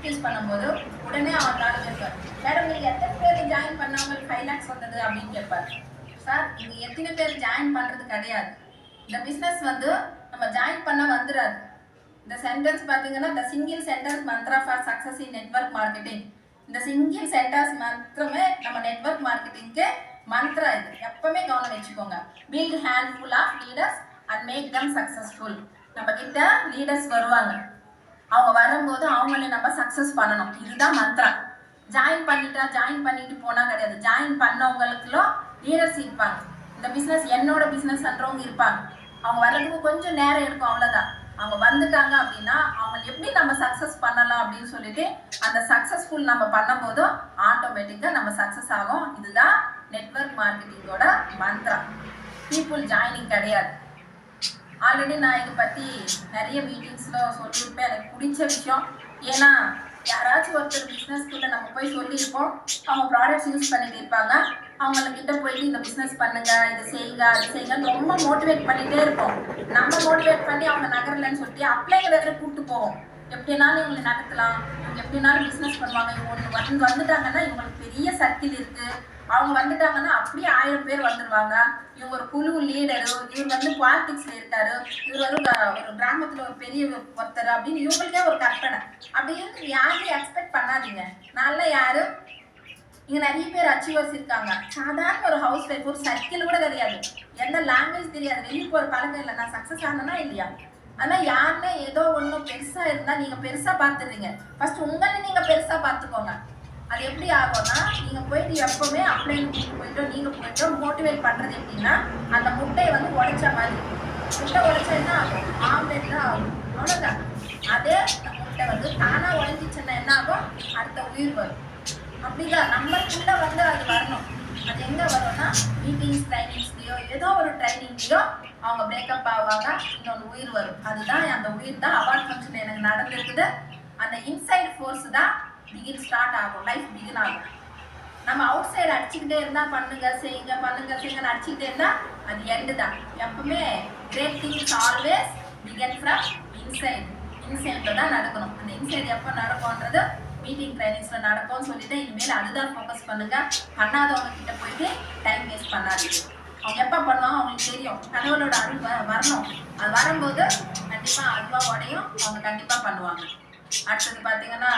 Introduce பண்ணும்போது உடனே அவர் கால கேட்பார், மேடம் நீங்க எத்தனை பேர் ஜாயின் பண்ணா உங்களுக்கு 5 lakhs வந்தது அப்படின்னு கேட்பார். சார் இங்க எத்தனை பேர் ஜாயின் பண்றது கிடையாது. இந்த பிசினஸ் வந்து நம்ம ஜாயின் பண்ண வந்துடாது. இந்த சென்டென்ஸ் பாத்தீங்கன்னா the single sentence mantra for success in network marketing. இந்த சிங்கிள் சென்டென்ஸ் மாத்திரமே நம்ம நெட்வொர்க் மார்க்கெட்டிங்க்கு மந்த்ரா. இது எப்பவுமே கவனம் வச்சுக்கோங்க. Build handful of leaders and make them successful. நம்ம கிட்ட லீடர்ஸ் வருவாங்க, அவங்க வரும்போது அவங்கள நம்ம சக்சஸ் பண்ணணும். இதுதான் மந்த்ரா. ஜாயின் பண்ணிட்டு போனா கிடையாது. ஜாயின் பண்ணவங்களுக்குலாம் லீடர்ஸ் இருப்பாங்க. இந்த பிசினஸ் என்னோட பிசினஸ்ன்றவங்க இருப்பாங்க. அவங்க வர்றதுக்கு கொஞ்சம் நேரம் இருக்கும், அவ்வளவுதான். அவங்க வந்துட்டாங்க அப்படின்னா அவங்க எப்படி நம்ம சக்சஸ் பண்ணலாம் அப்படின்னு சொல்லிட்டு அந்த சக்சஸ்ஃபுல் நம்ம பண்ணும் போதும் ஆட்டோமேட்டிக்கா நம்ம சக்சஸ் ஆகும். இதுதான் நெட்வொர்க் மார்க்கெட்டிங்கோட மந்த்ரா. பீப்புள் ஜாயினிங் கிடையாது. ஆல்ரெடி நான் இதை பற்றி நிறைய மீட்டிங்ஸில் சொல்லியிருப்பேன். எனக்கு பிடிச்ச விஷயம். ஏன்னா யாராச்சும் ஒருத்தர் பிஸ்னஸ்குள்ளே நம்ம போய் சொல்லியிருப்போம், அவங்க ப்ராடக்ட்ஸ் யூஸ் பண்ணிட்டு இருப்பாங்க. அவங்கக்கிட்ட போயிட்டு இந்த பிஸ்னஸ் பண்ணுங்க, இது செய்யுங்க, அது செய்யுங்கன்னு ரொம்ப மோட்டிவேட் பண்ணிகிட்டே இருப்போம். நம்ம மோட்டிவேட் பண்ணி அவங்க நகரலன்னு சொல்லிட்டு அப்ளைங்க வேறு கூப்பிட்டு போவோம். எப்படினாலும் இவங்களை நடத்தலாம், இவங்க எப்படினாலும் பிஸ்னஸ் பண்ணுவாங்க, இவங்க ஒன்று வந்துட்டாங்கன்னா இவங்களுக்கு பெரிய சர்க்கிள் இருக்குது, அவங்க வந்துட்டாங்கன்னா அப்படியே 1000 பேர் வந்துடுவாங்க, இவங்க ஒரு குழு லீடரு, இவர் வந்து பாலிடிக்ஸ்ல இருக்காரு, இவர் ஒரு கிராமத்துல ஒரு பெரிய ஒருத்தர் அப்படின்னு இவங்களுக்கே ஒரு கற்பனை. அப்படி இருந்து யாரையும் எக்ஸ்பெக்ட் பண்ணாதீங்க. நல்லா யாரு இங்க நிறைய பேர் அச்சீவர்ஸ் இருக்காங்க. சாதாரண ஒரு ஹவுஸ் ஒய்ஃப், ஒரு சர்க்கிள் கூட கிடையாது, எந்த லாங்குவேஜ் தெரியாது, வெளியே போற பழக்கம் இல்லை. நான் சக்சஸ் ஆனா இல்லையா? ஆனா யாருமே ஏதோ ஒன்றும் பெருசா இருந்தா நீங்க பெருசா பார்த்துடுறீங்க. ஃபர்ஸ்ட் உங்களை நீங்க பெருசா பார்த்துக்கோங்க. அது எப்படி ஆகும்னா, நீங்க போயிட்டு எப்பவுமே அப்ளைன்னு போயிட்டோ நீங்க போயிட்டோ மோட்டிவேட் பண்றது எப்படின்னா, அந்த முட்டையை வந்து உடைச்ச மாதிரி. முட்டை உடைச்சா என்ன ஆகும்? ஆம்லேட் தான் ஆகும், அவ்வளவுதான். அதே முட்டை வந்து தானா உடைஞ்சிச்சுன்னா என்ன ஆகும்? அடுத்த உயிர் வரும். அப்படிதான் நம்மளுக்குள்ள வந்து அது வரணும். அது எங்க வரும்னா, மீட்டிங்ஸ் ட்ரைனிங்ஸ்லயோ ஏதோ ஒரு ட்ரைனிங்லயோ அவங்க பிரேக்கப் ஆவாங்க, இன்னொன்று உயிர் வரும். அதுதான் அந்த உயிர் தான் அவார்ட் ஃபங்க்ஷன் எனக்கு நடந்திருக்குது. அந்த இன்சைட் ஃபோர்ஸ் தான் பிகின் ஸ்டார்ட் ஆகும், லைஃப் பிகின் ஆகும். நம்ம அவுட் சைடு அடிச்சுக்கிட்டே இருந்தா பண்ணுங்க செய்யுங்கன்னு அடிச்சுக்கிட்டே இருந்தா அது எண்டு தான். எப்பவுமே great things always begin from inside. இன்சைட்ல தான் நடக்கணும். அந்த இன்சைட் எப்போ நடக்கும்ன்றது மீட்டிங் ட்ரைனிங்ஸ்ல நடக்கும்னு சொல்லிட்டு இனிமேல் அதுதான் ஃபோக்கஸ் பண்ணுங்க. பண்ணாதவங்க கிட்ட போயிட்டு டைம் வேஸ்ட் பண்ணாதீங்க. அவங்க எப்போ பண்ணுவாங்க அவங்களுக்கு தெரியும். கடவுளோட அருள் வரணும். அது வரும்போது கண்டிப்பா அதுவா உடையும், அவங்க கண்டிப்பா பண்ணுவாங்க. அடுத்தது பாத்தீங்கன்னா